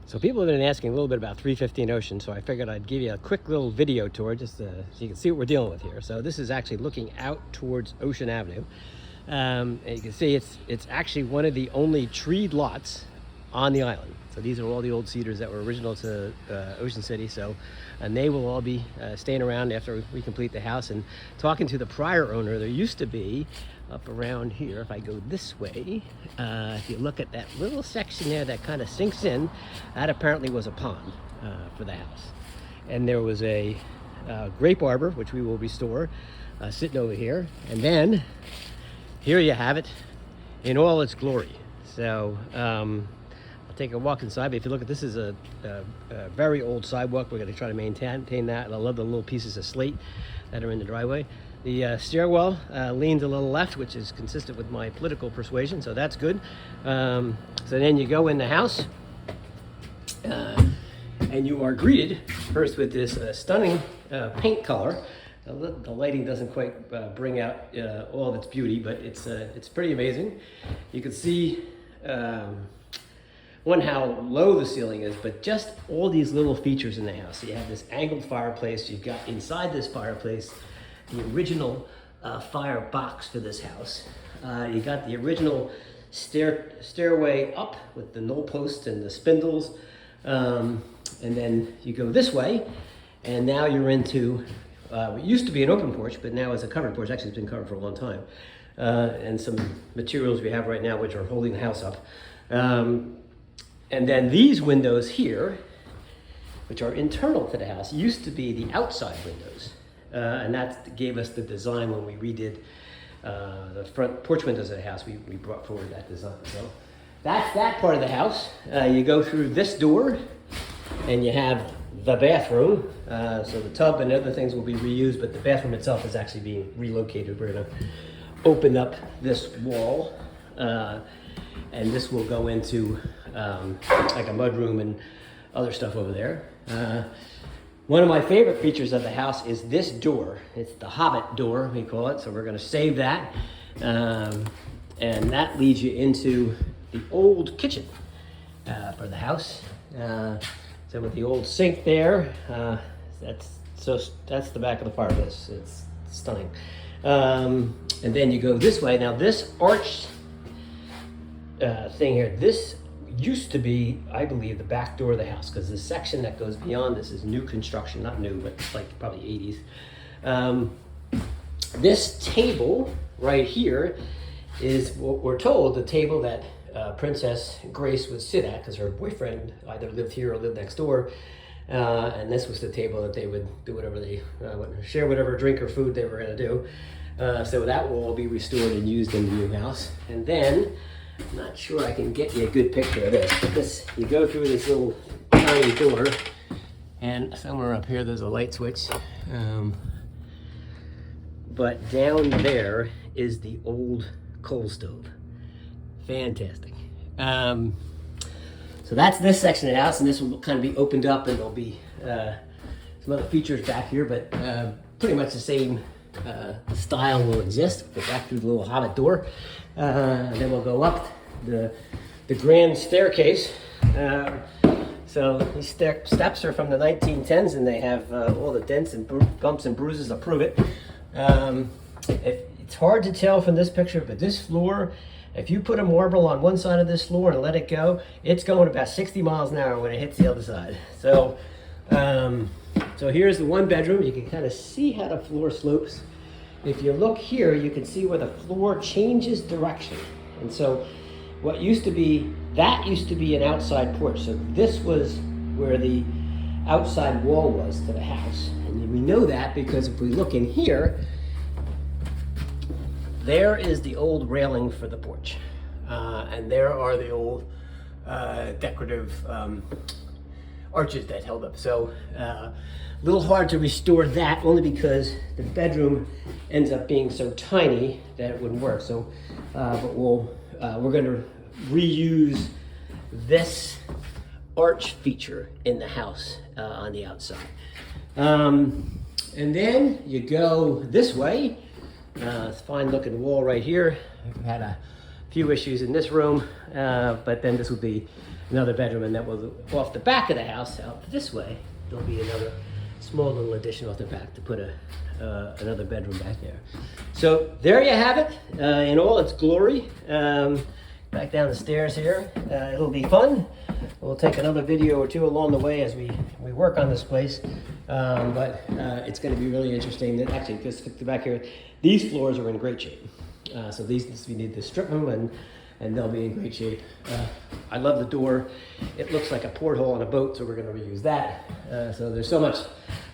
So people have been asking a little bit about 315 Ocean, so I figured I'd give you a quick little video tour just so you can see what we're dealing with here. So this is actually looking out towards Ocean Avenue. And you can see it's actually one of the only treed lots on the island. So these are all the old cedars that were original to Ocean City. And they will all be staying around after we complete the house. And talking to the prior owner, there used to be up around here, if I go this way, if you look at that little section there that kind of sinks in, that apparently was a pond for the house. And there was a grape arbor, which we will restore, sitting over here. And then here you have it in all its glory. So I'll take a walk inside, but if you look at this, is a very old sidewalk. We're going to try to maintain that. And I love the little pieces of slate that are in the driveway. The stairwell leans a little left, which is consistent with my political persuasion, so that's good. So then you go in the house, and you are greeted first with this stunning paint color. The lighting doesn't quite bring out all of its beauty, but it's pretty amazing. You can see one, how low the ceiling is, but just all these little features in the house. So you have this angled fireplace. You've got inside this fireplace the original fire box for this house. You got the original stairway up with the knoll posts and the spindles. And then you go this way, and now you're into what used to be an open porch, but now is a covered porch. Actually, it's been covered for a long time. And some materials we have right now which are holding the house up. And then these windows here, which are internal to the house, used to be the outside windows. And that gave us the design when we redid the front porch windows of the house. We brought forward that design. So that's that part of the house. You go through this door and you have the bathroom. So the tub and other things will be reused, but the bathroom itself is actually being relocated. We're gonna open up this wall and this will go into like a mudroom and other stuff over there. One of my favorite features of the house is this door. It's the Hobbit door, we call it, so we're gonna save that. And that leads you into the old kitchen for the house. So with the old sink there, that's the back of the fireplace. It's stunning. And then you go this way. Now this arch thing here, this used to be, I believe, the back door of the house, because the section that goes beyond this is new construction, not new, but like probably 80s. This table right here is what we're told the table that Princess Grace would sit at, because her boyfriend either lived here or lived next door. And this was the table that they would do whatever they share whatever drink or food they were going to do. So that will all be restored and used in the new house. And then I'm not sure I can get you a good picture of this, but you go through this little tiny door, and somewhere up here there's a light switch. But down there is the old coal stove. Fantastic. So that's this section of the house, and this will kind of be opened up, and there'll be some other features back here, but pretty much the same style will exist. Go back through the little Hobbit door. And then we'll go up the grand staircase. So these steps are from the 1910s, and they have all the dents and bumps and bruises to prove it. It's hard to tell from this picture, but this floor, if you put a marble on one side of this floor and let it go, it's going about 60 miles an hour when it hits the other side. So, so here's the one bedroom. You can kind of see how the floor slopes. If you look here, you can see where the floor changes direction. And so what used to be an outside porch. So this was where the outside wall was to the house. And we know that because if we look in here, there is the old railing for the porch. And there are the old decorative arches that held up. So a little hard to restore that, only because the bedroom ends up being so tiny that it wouldn't work. So, but we're going to reuse this arch feature in the house on the outside. And then you go this way. It's a fine looking wall right here. I've had a few issues in this room, but then this will be another bedroom, and then we'll off the back of the house out this way. There'll be another small little addition off the back to put another bedroom back there. So there you have it in all its glory. Back down the stairs here. It'll be fun. We'll take another video or two along the way as we work on this place. But it's going to be really interesting. And actually, just back here, these floors are in great shape. So these we need to strip them and they'll be in great shape. I love the door. It looks like a porthole on a boat, so we're going to reuse that. So there's so much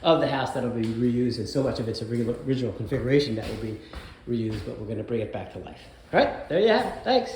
of the house that'll be reused, and so much of its original configuration that will be reused, but we're going to bring it back to life. All right, there you have it. Thanks.